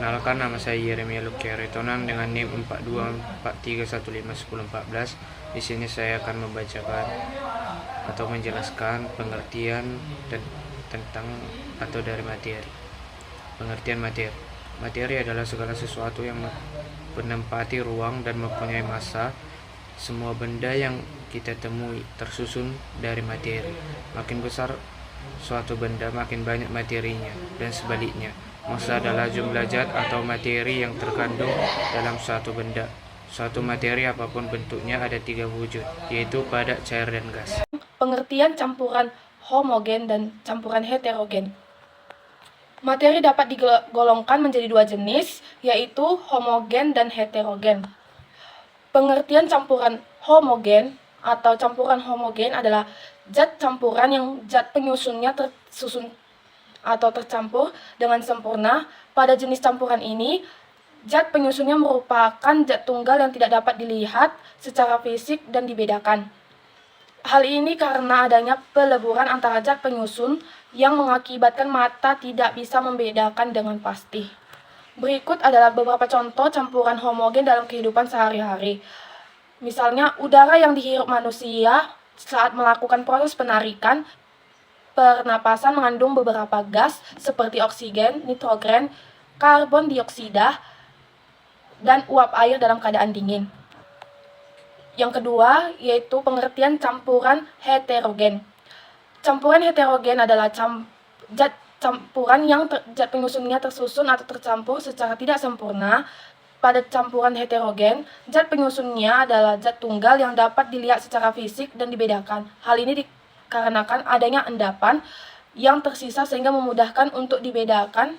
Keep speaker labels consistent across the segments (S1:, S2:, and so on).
S1: Perkenalkan, nama saya Yeremia Lukia Retonan dengan NIM 4243151014. Di sini saya akan membacakan atau menjelaskan pengertian tentang atau dari materi. Pengertian materi. Materi adalah segala sesuatu yang menempati ruang dan mempunyai massa. Semua benda yang kita temui tersusun dari materi. Makin besar suatu benda, makin banyak materinya, dan sebaliknya. Massa adalah jumlah zat atau materi yang terkandung dalam suatu benda. Suatu materi apapun bentuknya ada 3 wujud, yaitu padat, cair, dan gas.
S2: Pengertian campuran homogen dan campuran heterogen. Materi dapat digolongkan menjadi 2 jenis, yaitu homogen dan heterogen. Pengertian campuran homogen atau campuran homogen adalah zat campuran yang zat penyusunnya tersusun atau tercampur dengan sempurna. Pada jenis campuran ini, zat penyusunnya merupakan zat tunggal yang tidak dapat dilihat secara fisik dan dibedakan. Hal ini karena adanya peleburan antara zat penyusun yang mengakibatkan mata tidak bisa membedakan dengan pasti. Berikut adalah beberapa contoh campuran homogen dalam kehidupan sehari-hari. Misalnya, udara yang dihirup manusia saat melakukan proses penarikan pernapasan mengandung beberapa gas seperti oksigen, nitrogen, karbon dioksida, dan uap air dalam keadaan dingin. Yang kedua, yaitu pengertian campuran heterogen. Campuran heterogen adalah zat campuran yang zat penyusunnya tersusun atau tercampur secara tidak sempurna. Pada campuran heterogen, zat penyusunnya adalah zat tunggal yang dapat dilihat secara fisik dan dibedakan. Hal ini dikarenakan adanya endapan yang tersisa sehingga memudahkan untuk dibedakan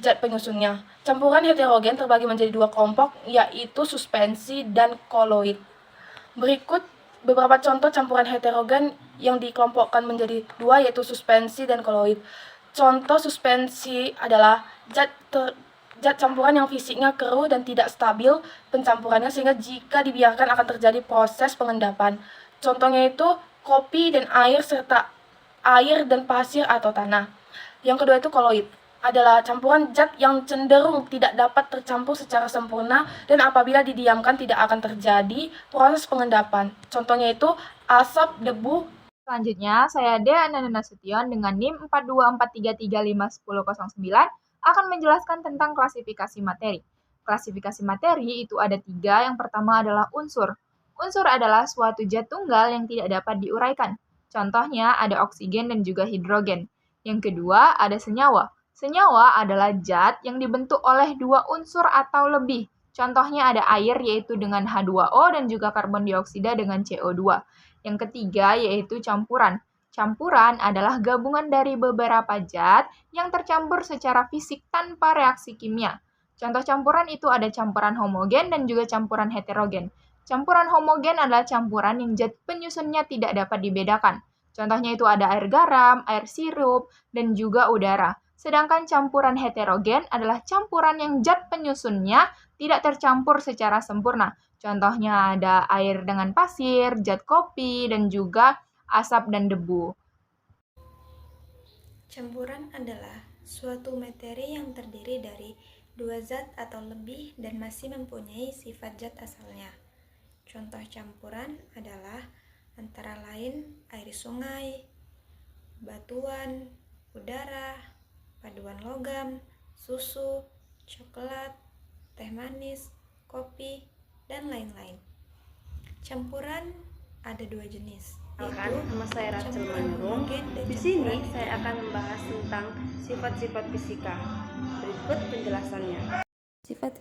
S2: zat penyusunnya. Campuran heterogen terbagi menjadi 2 kelompok, yaitu suspensi dan koloid. Berikut beberapa contoh campuran heterogen yang dikelompokkan menjadi 2, yaitu suspensi dan koloid. Contoh suspensi adalah zat campuran yang fisiknya keruh dan tidak stabil pencampurannya sehingga jika dibiarkan akan terjadi proses pengendapan. Contohnya itu kopi dan air serta air dan pasir atau tanah. Yang kedua itu koloid adalah campuran zat yang cenderung tidak dapat tercampur secara sempurna dan apabila didiamkan tidak akan terjadi proses pengendapan. Contohnya itu asap, debu.
S3: Selanjutnya, saya Dea Nana Nasution dengan NIM 4243351009 akan menjelaskan tentang klasifikasi materi. Klasifikasi materi itu ada 3. Yang pertama adalah unsur. Unsur adalah suatu zat tunggal yang tidak dapat diuraikan. Contohnya ada oksigen dan juga hidrogen. Yang kedua ada senyawa. Senyawa adalah zat yang dibentuk oleh 2 unsur atau lebih. Contohnya ada air yaitu dengan H2O dan juga karbon dioksida dengan CO2. Yang ketiga yaitu campuran. Campuran adalah gabungan dari beberapa zat yang tercampur secara fisik tanpa reaksi kimia. Contoh campuran itu ada campuran homogen dan juga campuran heterogen. Campuran homogen adalah campuran yang zat penyusunnya tidak dapat dibedakan. Contohnya itu ada air garam, air sirup, dan juga udara. Sedangkan campuran heterogen adalah campuran yang zat penyusunnya tidak tercampur secara sempurna. Contohnya ada air dengan pasir, zat kopi, dan juga asap dan debu.
S4: Campuran adalah suatu materi yang terdiri dari 2 zat atau lebih dan masih mempunyai sifat zat asalnya. Contoh campuran adalah antara lain air sungai, batuan, udara, paduan logam, susu, coklat, teh manis, kopi, dan lain-lain. Campuran ada 2 jenis, yaitu
S5: Nama saya Rachel
S4: campuran
S5: Manurung.
S4: homogen dan
S5: Di sini
S4: campuran
S5: saya akan membahas tentang sifat-sifat fisika. Berikut penjelasannya.
S6: Sifat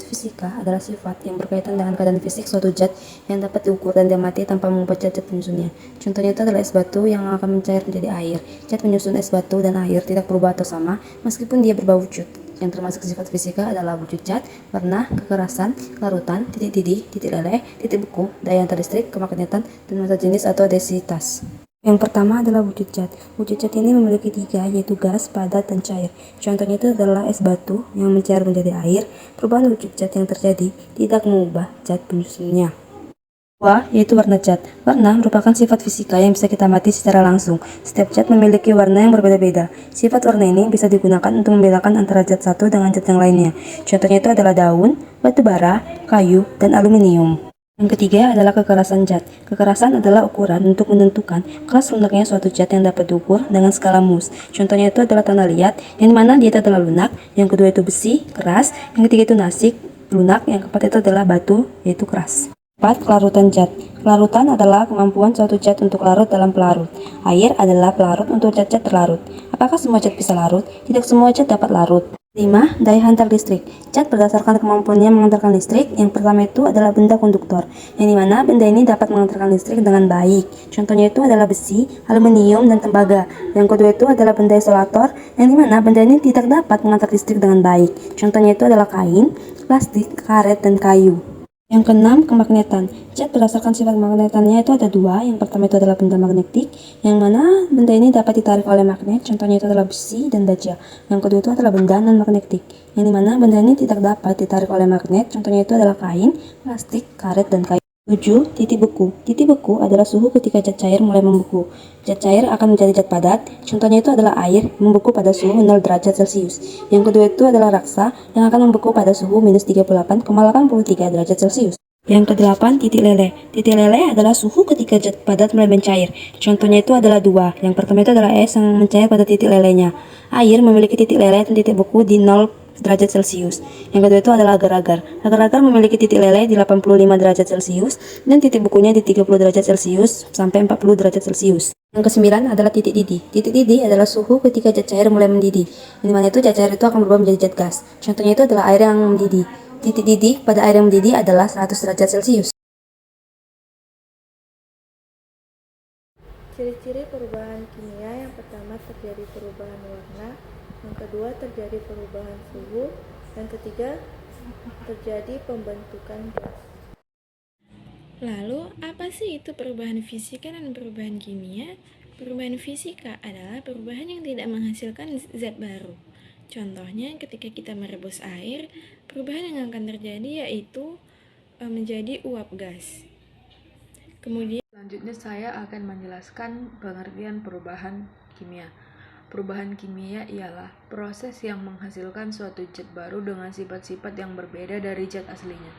S6: fisika adalah sifat yang berkaitan dengan keadaan fisik suatu zat yang dapat diukur dan diamati tanpa mengubah zat penyusunnya. Contohnya itu adalah es batu yang akan mencair menjadi air. Zat penyusun es batu dan air tidak berubah atau sama meskipun dia berubah wujud. Yang termasuk sifat fisika adalah wujud zat, warna, kekerasan, larutan, titik didih, titik leleh, titik beku, daya antar listrik, kemagnetan, dan massa jenis atau densitas. Yang pertama adalah wujud zat. Wujud zat ini memiliki 3, yaitu gas, padat, dan cair. Contohnya itu adalah es batu yang mencair menjadi air. Perubahan wujud zat yang terjadi tidak mengubah zat penyusunnya. Kedua, yaitu warna cat. Warna merupakan sifat fisika yang bisa kita amati secara langsung. Setiap cat memiliki warna yang berbeda-beda. Sifat warna ini bisa digunakan untuk membedakan antara cat satu dengan cat yang lainnya. Contohnya itu adalah daun, batu bara, kayu, dan aluminium. Yang ketiga adalah kekerasan cat. Kekerasan adalah ukuran untuk menentukan kelas lunaknya suatu cat yang dapat diukur dengan skala Mohs. Contohnya itu adalah tanah liat, yang mana dia itu adalah lunak. Yang kedua itu besi, keras. Yang ketiga itu nasik, lunak. Yang keempat itu adalah batu, yaitu keras. 4. Kelarutan cat. Kelarutan adalah kemampuan suatu cat untuk larut dalam pelarut. Air adalah pelarut untuk cat-cat terlarut. Apakah semua cat bisa larut? Tidak semua cat dapat larut. 5. Daya hantar listrik. Cat berdasarkan kemampuannya mengantarkan listrik. Yang pertama itu adalah benda konduktor, yang dimana benda ini dapat mengantarkan listrik dengan baik. Contohnya itu adalah besi, aluminium, dan tembaga. Yang kedua itu adalah benda isolator, yang dimana benda ini tidak dapat mengantar listrik dengan baik. Contohnya itu adalah kain, plastik, karet, dan kayu. Yang keenam, kemagnetan. Cat berdasarkan sifat magnetannya itu ada dua. Yang pertama itu adalah benda magnetik, yang mana benda ini dapat ditarik oleh magnet. Contohnya itu adalah besi dan baja. Yang kedua itu adalah benda non-magnetik, yang dimana benda ini tidak dapat ditarik oleh magnet. Contohnya itu adalah kain, plastik, karet, dan kayu. 7. Titik beku. Titik beku adalah suhu ketika zat cair mulai membeku. Zat cair akan menjadi zat padat. Contohnya itu adalah air membeku pada suhu 0 derajat Celcius. Yang kedua itu adalah raksa yang akan membeku pada suhu minus 38,83 derajat Celcius. Yang ke-8, titik leleh. Titik leleh adalah suhu ketika zat padat mulai mencair. Contohnya itu adalah dua. Yang pertama itu adalah es yang mencair pada titik lelehnya. Air memiliki titik leleh dan titik beku di 0 derajat Celcius. Yang kedua itu adalah agar-agar. Agar-agar memiliki titik leleh di 85 derajat Celcius dan titik bekunya di 30 derajat Celcius sampai 40 derajat Celcius. Yang ke-9 adalah titik didih. Titik didih adalah suhu ketika zat cair mulai mendidih. Di mana itu zat cair itu akan berubah menjadi zat gas. Contohnya itu adalah air yang mendidih. Titik didih pada air yang mendidih adalah 100 derajat Celcius.
S4: Ciri-ciri perubahan kimia: yang pertama terjadi perubahan warna, yang kedua terjadi perubahan suhu, yang ketiga terjadi pembentukan gas.
S7: Lalu, apa sih itu perubahan fisika dan perubahan kimia? Perubahan fisika adalah perubahan yang tidak menghasilkan zat baru. Contohnya, ketika kita merebus air, perubahan yang akan terjadi yaitu menjadi uap gas. Kemudian,
S8: selanjutnya saya akan menjelaskan pengertian perubahan kimia. Perubahan kimia ialah proses yang menghasilkan suatu zat baru dengan sifat-sifat yang berbeda dari zat aslinya.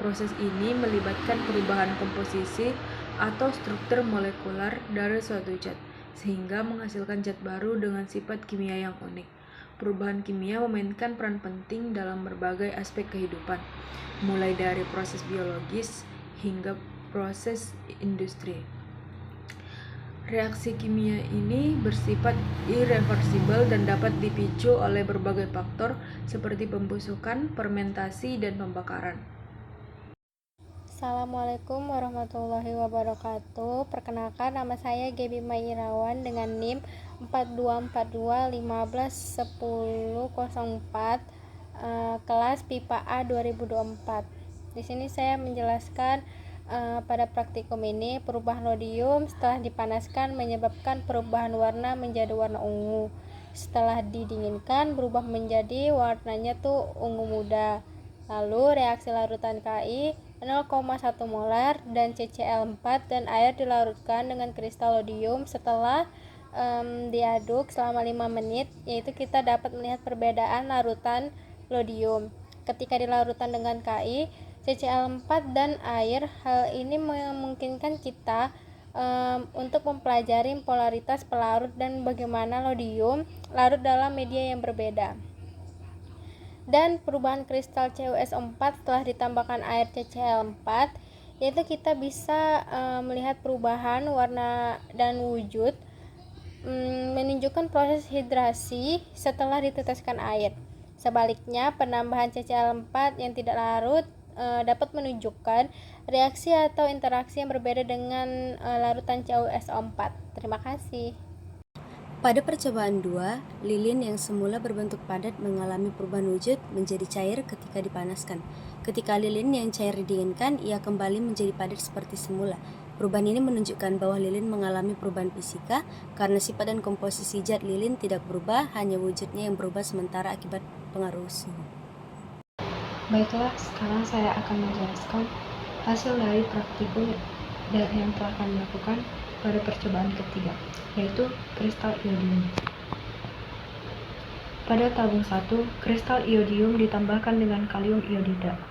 S8: Proses ini melibatkan perubahan komposisi atau struktur molekular dari suatu zat, sehingga menghasilkan zat baru dengan sifat kimia yang unik. Perubahan kimia memainkan peran penting dalam berbagai aspek kehidupan, mulai dari proses biologis hingga proses industri. Reaksi kimia ini bersifat irreversibel dan dapat dipicu oleh berbagai faktor seperti pembusukan, fermentasi, dan pembakaran.
S9: Assalamualaikum warahmatullahi wabarakatuh. Perkenalkan, nama saya Gaby Mai Irawan dengan NIM 4242151004, kelas PIPA A 2024. Di sini saya menjelaskan pada praktikum ini perubahan rhodium setelah dipanaskan menyebabkan perubahan warna menjadi warna ungu. Setelah didinginkan berubah menjadi warnanya tuh ungu muda. Lalu reaksi larutan Ki 0,1 molar dan CCl4 dan air dilarutkan dengan kristal rhodium. Setelah diaduk selama 5 menit, yaitu kita dapat melihat perbedaan larutan rhodium. Ketika dilarutkan dengan Ki, CCl4 dan air, hal ini memungkinkan kita untuk mempelajari polaritas pelarut dan bagaimana rhodium larut dalam media yang berbeda. Dan perubahan kristal CuSO4 setelah ditambahkan air CCl4, yaitu kita bisa melihat perubahan warna dan wujud, menunjukkan proses hidrasi setelah diteteskan air. Sebaliknya, penambahan CCl4 yang tidak larut dapat menunjukkan reaksi atau interaksi yang berbeda dengan larutan CuSO4. Terima kasih.
S10: Pada percobaan 2, lilin yang semula berbentuk padat mengalami perubahan wujud menjadi cair ketika dipanaskan. Ketika lilin yang cair didinginkan, ia kembali menjadi padat seperti semula. Perubahan ini menunjukkan bahwa lilin mengalami perubahan fisika karena sifat dan komposisi zat lilin tidak berubah, hanya wujudnya yang berubah sementara akibat pengaruh suhu.
S2: Baiklah, sekarang saya akan menjelaskan
S11: Hasil dari praktikum yang telah kami lakukan pada percobaan ketiga, yaitu kristal iodium. Pada tabung 1, kristal iodium ditambahkan dengan kalium iodida.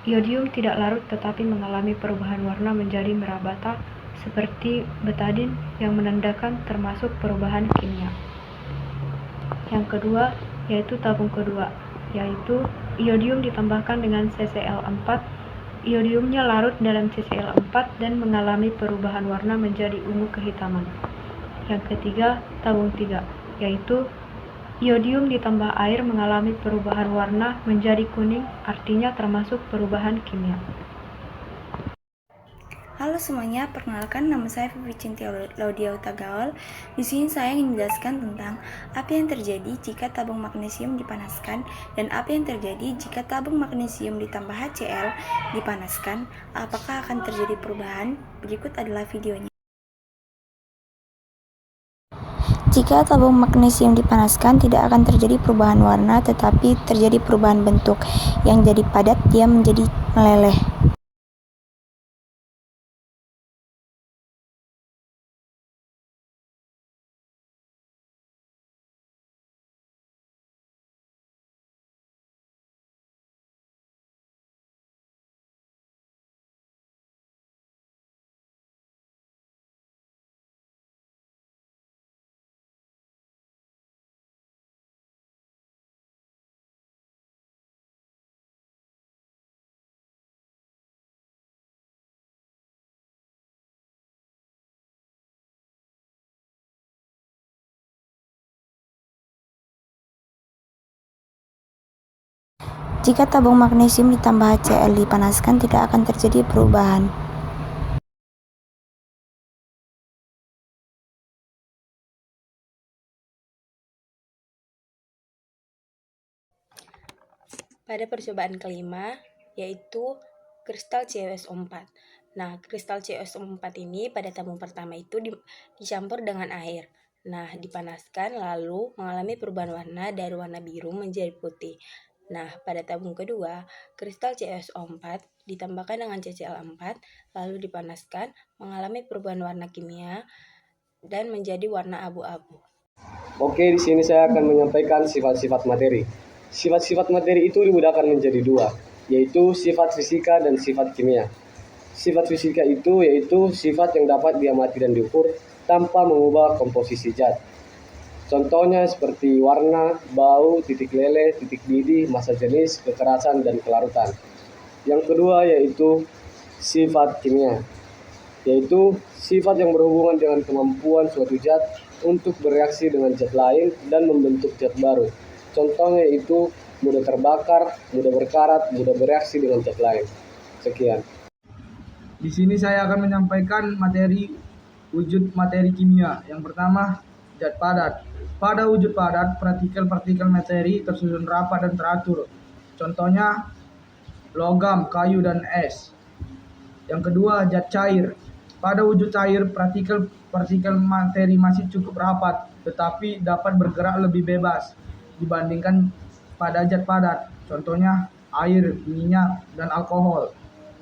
S11: Iodium tidak larut tetapi mengalami perubahan warna menjadi merah bata seperti betadin yang menandakan termasuk perubahan kimia. Yang kedua, yaitu tabung kedua, yaitu iodium ditambahkan dengan CCl4. Iodiumnya larut dalam CCl4 dan mengalami perubahan warna menjadi ungu kehitaman. Yang ketiga, tabung 3, yaitu iodium ditambah air mengalami perubahan warna menjadi kuning, artinya termasuk perubahan kimia.
S6: Halo semuanya, perkenalkan nama saya Vivi Cynthia Laudia Utagaol. Di sini saya ingin menjelaskan tentang apa yang terjadi jika tabung magnesium dipanaskan dan apa yang terjadi jika tabung magnesium ditambah HCl dipanaskan. Apakah akan terjadi perubahan? Berikut adalah videonya. Jika tabung magnesium dipanaskan, tidak akan terjadi perubahan warna, tetapi terjadi perubahan bentuk. Yang jadi padat, dia menjadi meleleh. Jika tabung magnesium ditambah HCl dipanaskan, tidak akan terjadi perubahan.
S10: Pada percobaan kelima, yaitu kristal CuSO4. Nah, kristal CuSO4 ini pada tabung pertama itu dicampur dengan air. Nah, dipanaskan lalu mengalami perubahan warna dari warna biru menjadi putih. Nah, pada tabung kedua, kristal CuSO4 ditambahkan dengan CCl4, lalu dipanaskan, mengalami perubahan warna kimia dan menjadi warna abu-abu.
S12: Oke, di sini saya akan menyampaikan sifat-sifat materi. Sifat-sifat materi itu dibedakan menjadi dua, yaitu sifat fisika dan sifat kimia. Sifat fisika itu yaitu sifat yang dapat diamati dan diukur tanpa mengubah komposisi zat. Contohnya seperti warna, bau, titik leleh, titik didih, massa jenis, kekerasan, dan kelarutan. Yang kedua yaitu sifat kimia, yaitu sifat yang berhubungan dengan kemampuan suatu zat untuk bereaksi dengan zat lain dan membentuk zat baru. Contohnya yaitu mudah terbakar, mudah berkarat, mudah bereaksi dengan zat lain. Sekian.
S13: Di sini saya akan menyampaikan wujud materi kimia. Yang pertama, zat padat. Pada wujud padat, partikel-partikel materi tersusun rapat dan teratur. Contohnya, logam, kayu, dan es. Yang kedua, zat cair. Pada wujud cair, partikel materi masih cukup rapat, tetapi dapat bergerak lebih bebas dibandingkan pada zat padat. Contohnya, air, minyak, dan alkohol.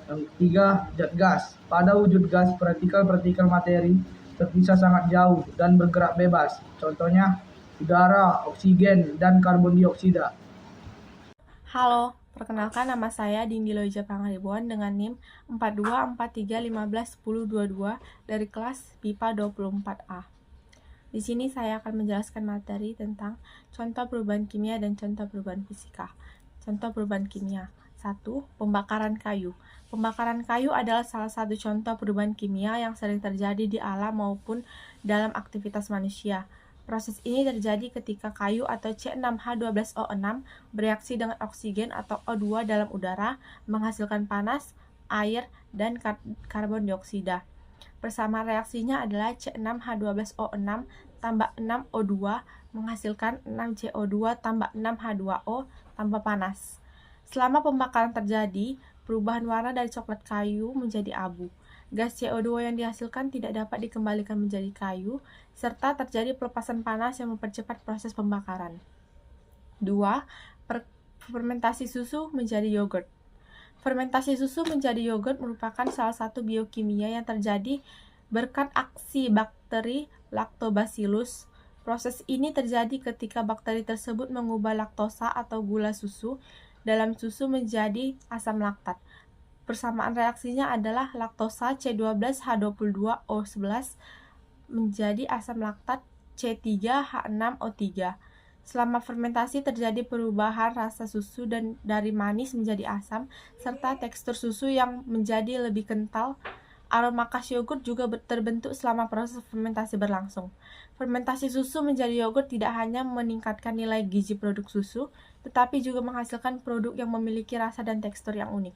S13: Yang ketiga, zat gas. Pada wujud gas, partikel-partikel materi terpisah sangat jauh dan bergerak bebas. Contohnya, udara, oksigen, dan karbon dioksida.
S2: Halo, perkenalkan nama saya Dindi Loija Pangaribuan dengan NIM 4243151022 dari kelas BIPA 24A. Di sini saya akan menjelaskan materi tentang contoh perubahan kimia dan contoh perubahan fisika. Contoh perubahan kimia. 1. Pembakaran kayu. Pembakaran kayu adalah salah satu contoh perubahan kimia yang sering terjadi di alam maupun dalam aktivitas manusia. Proses ini terjadi ketika kayu atau C6H12O6 bereaksi dengan oksigen atau O2 dalam udara, menghasilkan panas, air, dan karbon dioksida. Persamaan reaksinya adalah C6H12O6 tambah 6O2 menghasilkan 6CO2 tambah 6H2O tambah panas. Selama pembakaran terjadi, perubahan warna dari coklat kayu menjadi abu. Gas CO2 yang dihasilkan tidak dapat dikembalikan menjadi kayu, serta terjadi pelepasan panas yang mempercepat proses pembakaran. 2. Fermentasi susu menjadi yogurt. Fermentasi susu menjadi yogurt merupakan salah satu biokimia yang terjadi berkat aksi bakteri Lactobacillus. Proses ini terjadi ketika bakteri tersebut mengubah laktosa atau gula susu dalam susu menjadi asam laktat. Persamaan reaksinya adalah laktosa C12H22O11 menjadi asam laktat C3H6O3. Selama fermentasi terjadi perubahan rasa susu dan dari manis menjadi asam, serta tekstur susu yang menjadi lebih kental. Aroma khas yogurt juga terbentuk selama proses fermentasi berlangsung. Fermentasi susu menjadi yogurt tidak hanya meningkatkan nilai gizi produk susu, tetapi juga menghasilkan produk yang memiliki rasa dan tekstur yang unik.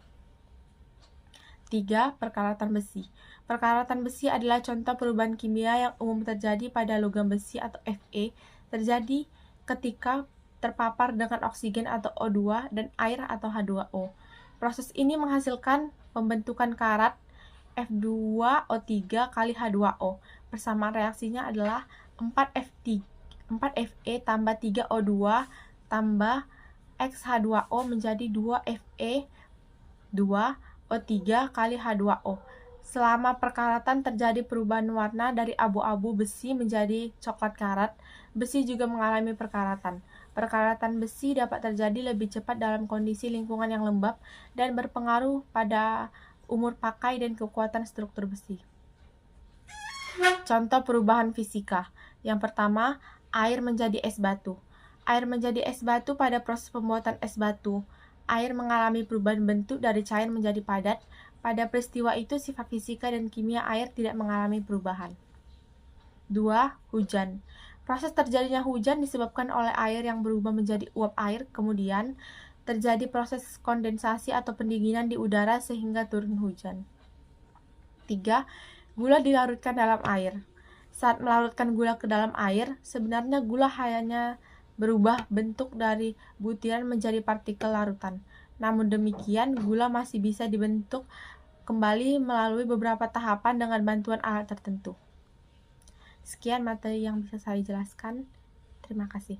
S2: 3. Perkaratan besi. Perkaratan besi adalah contoh perubahan kimia yang umum terjadi pada logam besi atau Fe, terjadi ketika terpapar dengan oksigen atau O2 dan air atau H2O. Proses ini menghasilkan pembentukan karat F2O3 kali H2O. Persamaan reaksinya adalah 4Fe tambah 3O2 tambah XH2O menjadi 2Fe2O3 kali H2O. Selama perkaratan terjadi perubahan warna dari abu-abu besi menjadi coklat karat. Besi juga mengalami perkaratan. Perkaratan besi dapat terjadi lebih cepat dalam kondisi lingkungan yang lembab dan berpengaruh pada umur pakai dan kekuatan struktur besi. Contoh perubahan fisika. Yang pertama, air menjadi es batu. Air menjadi es batu pada proses pembuatan es batu. Air mengalami perubahan bentuk dari cair menjadi padat. Pada peristiwa itu, sifat fisika dan kimia air tidak mengalami perubahan. 2. Hujan. Proses terjadinya hujan disebabkan oleh air yang berubah menjadi uap air, kemudian terjadi proses kondensasi atau pendinginan di udara sehingga turun hujan. 3. Gula dilarutkan dalam air. Saat melarutkan gula ke dalam air, sebenarnya gula hanya berubah bentuk dari butiran menjadi partikel larutan. Namun demikian, gula masih bisa dibentuk kembali melalui beberapa tahapan dengan bantuan alat tertentu. Sekian materi yang bisa saya jelaskan. Terima kasih.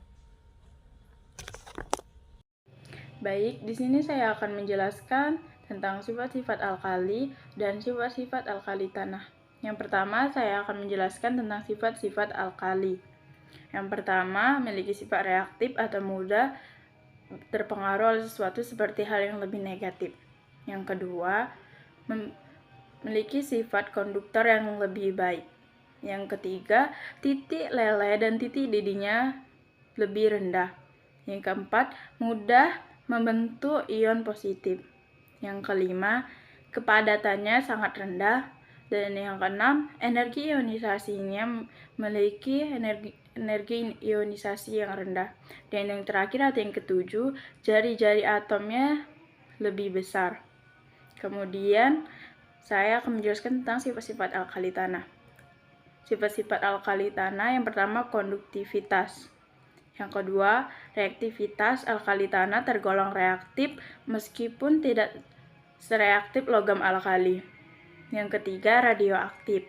S14: Baik, di sini saya akan menjelaskan tentang sifat-sifat alkali dan sifat-sifat alkali tanah. Yang pertama, saya akan menjelaskan tentang sifat-sifat alkali. Yang pertama, memiliki sifat reaktif atau mudah terpengaruh oleh sesuatu seperti hal yang lebih negatif. Yang kedua, memiliki sifat konduktor yang lebih baik. Yang ketiga, titik lele dan titik didihnya lebih rendah. Yang keempat, mudah membentuk ion positif. Yang kelima, kepadatannya sangat rendah. Dan yang keenam, energi ionisasinya memiliki energi ionisasi yang rendah. Dan yang terakhir atau yang ketujuh, jari-jari atomnya lebih besar. Kemudian, saya akan menjelaskan tentang sifat-sifat alkali tanah. Sifat-sifat alkali tanah yang pertama konduktivitas. Yang kedua, reaktivitas. Alkali tanah tergolong reaktif meskipun tidak sereaktif logam alkali. Yang ketiga, radioaktif.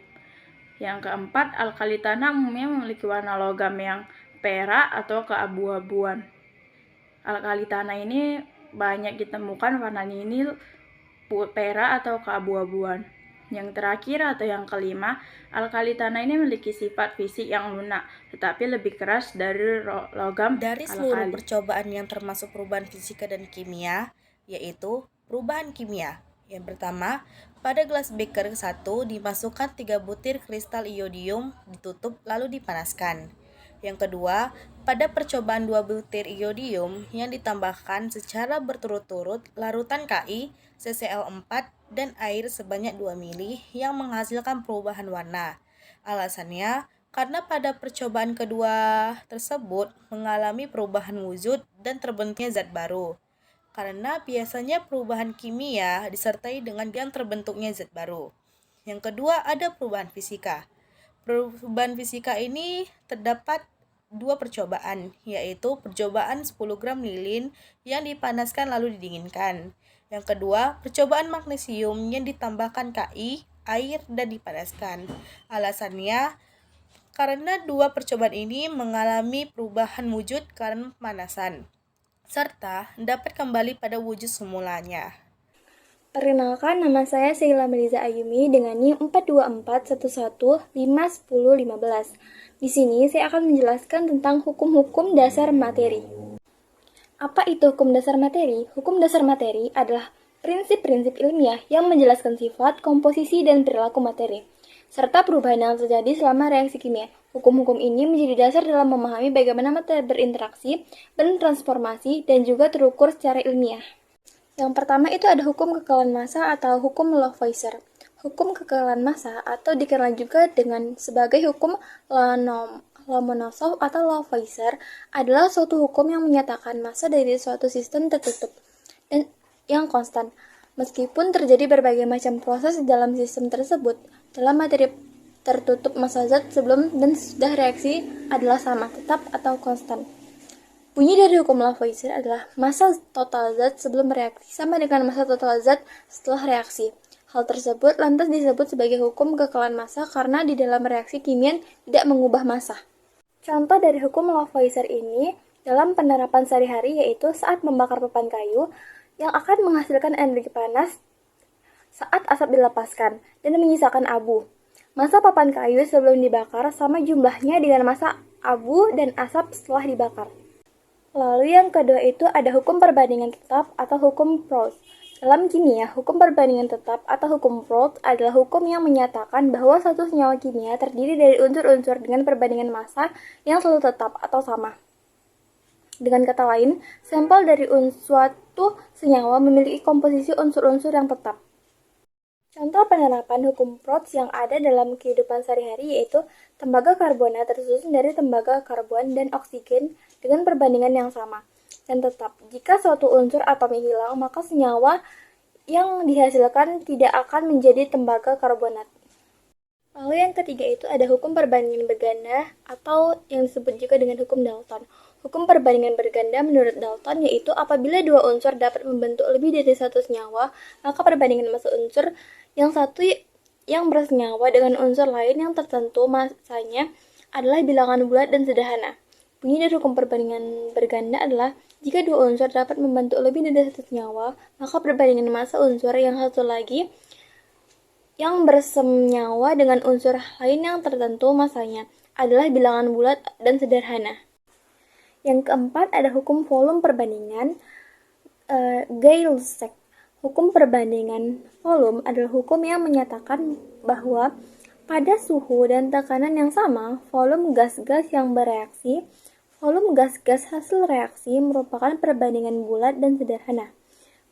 S14: Yang keempat, alkali tanah umumnya memiliki warna logam yang perak atau keabu-abuan. Alkali tanah ini banyak ditemukan warnanya ini perak atau keabu-abuan. Yang terakhir atau yang kelima, alkali tanah ini memiliki sifat fisik yang lunak, tetapi lebih keras dari logam
S15: Dari
S14: alkali.
S15: seluruh percobaan yang termasuk perubahan fisika dan kimia, yaitu perubahan kimia. Yang pertama, pada gelas beker 1 dimasukkan 3 butir kristal iodium, ditutup lalu dipanaskan. Yang kedua, pada percobaan 2 butir iodium yang ditambahkan secara berturut-turut larutan Ki, CCl4, dan air sebanyak 2 ml yang menghasilkan perubahan warna. Alasannya, karena pada percobaan kedua tersebut mengalami perubahan wujud dan terbentuknya zat baru. Karena biasanya perubahan kimia disertai dengan yang terbentuknya zat baru. Yang kedua, ada perubahan fisika. Perubahan fisika ini terdapat 2 percobaan, yaitu percobaan 10 gram lilin yang dipanaskan lalu didinginkan. Yang kedua, percobaan magnesium yang ditambahkan Ki, air, dan dipanaskan. Alasannya, karena 2 percobaan ini mengalami perubahan wujud karena pemanasan, serta dapat kembali pada wujud semulanya.
S16: Perkenalkan, nama saya Sheila Meliza Ayumi dengan NIM 4241151051015. Di sini saya akan menjelaskan tentang hukum-hukum dasar materi. Apa itu hukum dasar materi? Hukum dasar materi adalah prinsip-prinsip ilmiah yang menjelaskan sifat, komposisi, dan perilaku materi, serta perubahan yang terjadi selama reaksi kimia. Hukum-hukum ini menjadi dasar dalam memahami bagaimana materi berinteraksi, bertransformasi, dan juga terukur secara ilmiah. Yang pertama itu ada hukum kekekalan massa atau hukum Lavoisier. Hukum kekekalan massa atau dikenal juga dengan sebagai hukum Lomonosov atau Lavoisier adalah suatu hukum yang menyatakan massa dari suatu sistem tertutup dan yang konstan. Meskipun terjadi berbagai macam proses di dalam sistem tersebut, dalam materi tertutup massa zat sebelum dan sesudah reaksi adalah sama, tetap atau konstan. Bunyi dari hukum Lavoisier adalah massa total zat sebelum reaksi sama dengan massa total zat setelah reaksi. Hal tersebut lantas disebut sebagai hukum kekekalan massa karena di dalam reaksi kimia tidak mengubah massa. Contoh dari hukum Lavoisier ini dalam penerapan sehari-hari yaitu saat membakar papan kayu yang akan menghasilkan energi panas saat asap dilepaskan dan menyisakan abu. Massa papan kayu sebelum dibakar sama jumlahnya dengan massa abu dan asap setelah dibakar. Lalu yang kedua itu ada hukum perbandingan tetap atau hukum Proust. Dalam kimia, hukum perbandingan tetap atau hukum Proust adalah hukum yang menyatakan bahwa suatu senyawa kimia terdiri dari unsur-unsur dengan perbandingan massa yang selalu tetap atau sama. Dengan kata lain, sampel dari suatu senyawa memiliki komposisi unsur-unsur yang tetap. Contoh penerapan hukum Proust yang ada dalam kehidupan sehari-hari yaitu tembaga karbonat tersusun dari tembaga karbon dan oksigen dengan perbandingan yang sama dan tetap. Jika suatu unsur atomnya hilang, maka senyawa yang dihasilkan tidak akan menjadi tembaga karbonat. Lalu yang ketiga itu ada hukum perbandingan berganda atau yang disebut juga dengan hukum Dalton. Hukum perbandingan berganda menurut Dalton yaitu apabila dua unsur dapat membentuk lebih dari satu senyawa, maka perbandingan massa unsur yang satu yang bersenyawa dengan unsur lain yang tertentu massanya adalah bilangan bulat dan sederhana. Bunyi dari hukum perbandingan berganda adalah jika dua unsur dapat membentuk lebih dari satu senyawa, maka perbandingan massa unsur yang satu lagi yang bersenyawa dengan unsur lain yang tertentu massanya adalah bilangan bulat dan sederhana. Yang keempat ada hukum volume perbandingan Gay-Lussac. Hukum perbandingan volume adalah hukum yang menyatakan bahwa pada suhu dan tekanan yang sama, volume gas-gas yang bereaksi, volume gas-gas hasil reaksi merupakan perbandingan bulat dan sederhana.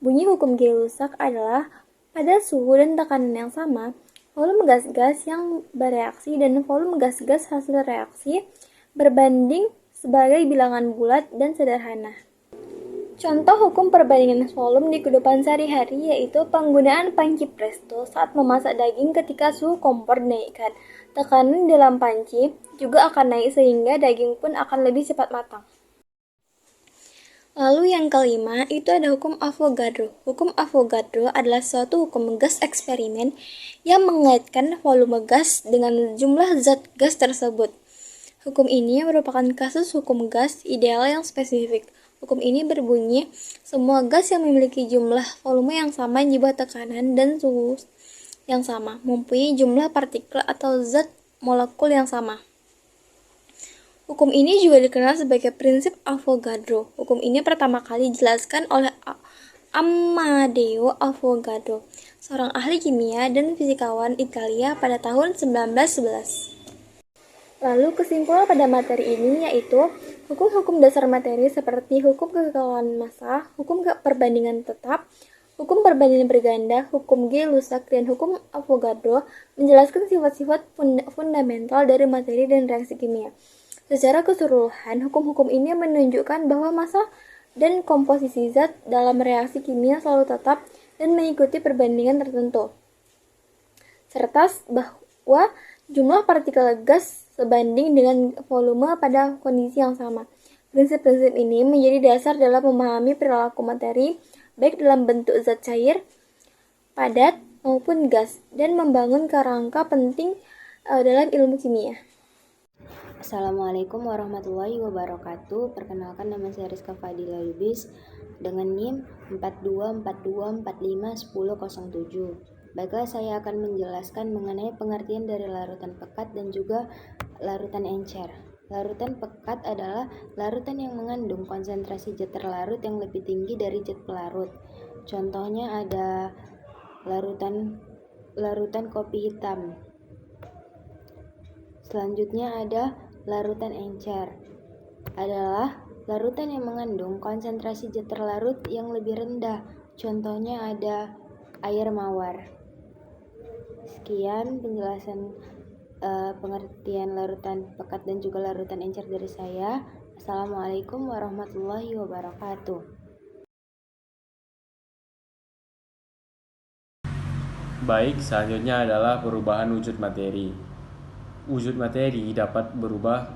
S16: Bunyi hukum Gay-Lussac adalah pada suhu dan tekanan yang sama, volume gas-gas yang bereaksi dan volume gas-gas hasil reaksi berbanding sebagai bilangan bulat dan sederhana. Contoh hukum perbandingan volume di kehidupan sehari-hari yaitu penggunaan panci presto saat memasak daging ketika suhu kompor dinaikkan. Tekanan dalam panci juga akan naik sehingga daging pun akan lebih cepat matang. Lalu yang kelima itu ada hukum Avogadro. Hukum Avogadro adalah suatu hukum gas eksperimen yang mengaitkan volume gas dengan jumlah zat gas tersebut. Hukum ini merupakan kasus hukum gas ideal yang spesifik. Hukum ini berbunyi, semua gas yang memiliki jumlah volume yang sama di bawah tekanan dan suhu yang sama, mempunyai jumlah partikel atau zat molekul yang sama. Hukum ini juga dikenal sebagai prinsip Avogadro. Hukum ini pertama kali dijelaskan oleh Amadeo Avogadro, seorang ahli kimia dan fisikawan Italia pada tahun 1911. Lalu kesimpulan pada materi ini yaitu hukum-hukum dasar materi seperti hukum kekekalan massa, hukum perbandingan tetap, hukum perbandingan berganda, hukum Gay-Lussac, dan hukum Avogadro menjelaskan sifat-sifat fundamental dari materi dan reaksi kimia. Secara keseluruhan, hukum-hukum ini menunjukkan bahwa massa dan komposisi zat dalam reaksi kimia selalu tetap dan mengikuti perbandingan tertentu, serta bahwa jumlah partikel gas sebanding dengan volume pada kondisi yang sama. Prinsip-prinsip ini menjadi dasar dalam memahami perilaku materi, baik dalam bentuk zat cair, padat, maupun gas, dan membangun kerangka penting dalam ilmu kimia.
S10: Assalamualaikum warahmatullahi wabarakatuh. Perkenalkan, nama saya Rizka Fadila Lubis dengan NIM 4242451007. Baiklah, saya akan menjelaskan mengenai pengertian dari larutan pekat dan juga larutan encer. Larutan pekat adalah larutan yang mengandung konsentrasi zat terlarut yang lebih tinggi dari zat pelarut. Contohnya ada larutan kopi hitam. Selanjutnya ada larutan encer. Adalah larutan yang mengandung konsentrasi zat terlarut yang lebih rendah. Contohnya ada air mawar. Sekian penjelasan pengertian larutan pekat dan juga larutan encer dari saya. Assalamualaikum warahmatullahi wabarakatuh.
S17: Baik, selanjutnya adalah perubahan wujud materi. Wujud materi dapat berubah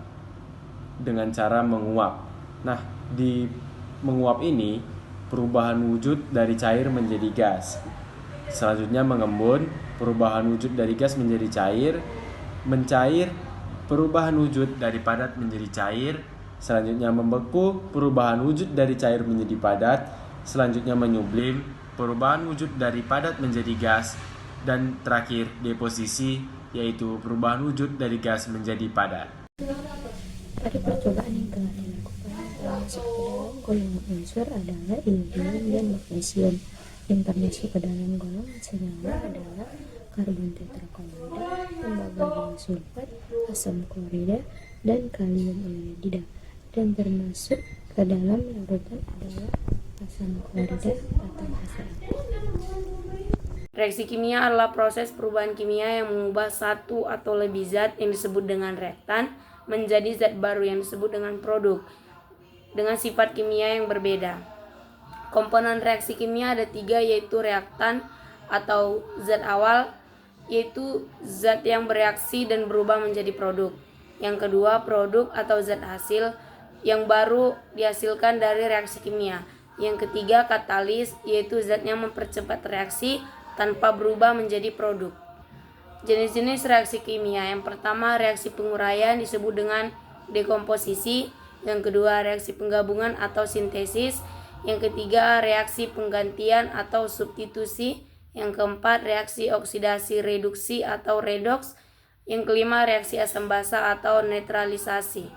S17: dengan cara menguap. Nah, di menguap ini perubahan wujud dari cair menjadi gas. Selanjutnya mengembun, perubahan wujud dari gas menjadi cair. Mencair, perubahan wujud dari padat menjadi cair. Selanjutnya membeku, perubahan wujud dari cair menjadi padat. Selanjutnya menyublim, perubahan wujud dari padat menjadi gas. Dan terakhir deposisi, yaitu perubahan wujud dari gas menjadi padat.
S6: Pada percobaan yang telah dilakukan, termasuk ke dalam golongan unsur adalah iodium dan magnesium. Yang termasuk ke dalam golongan senyawa adalah karbon tetraklorida, tembaga dengan sulfat, asam klorida, dan kalium iodida. Dan termasuk ke dalam larutan adalah asam klorida atau HCl.
S5: Reaksi kimia adalah proses perubahan kimia yang mengubah satu atau lebih zat yang disebut dengan reaktan menjadi zat baru yang disebut dengan produk dengan sifat kimia yang berbeda. Komponen reaksi kimia ada 3, yaitu reaktan atau zat awal, yaitu zat yang bereaksi dan berubah menjadi produk. Yang kedua, produk atau zat hasil yang baru dihasilkan dari reaksi kimia. Yang ketiga, katalis, yaitu zat yang mempercepat reaksi tanpa berubah menjadi produk. Jenis-jenis reaksi kimia. Yang pertama, reaksi penguraian disebut dengan dekomposisi. Yang kedua, reaksi penggabungan atau sintesis. Yang ketiga, reaksi penggantian atau substitusi. Yang keempat, reaksi oksidasi reduksi atau redoks. Yang kelima, reaksi asam basa atau netralisasi.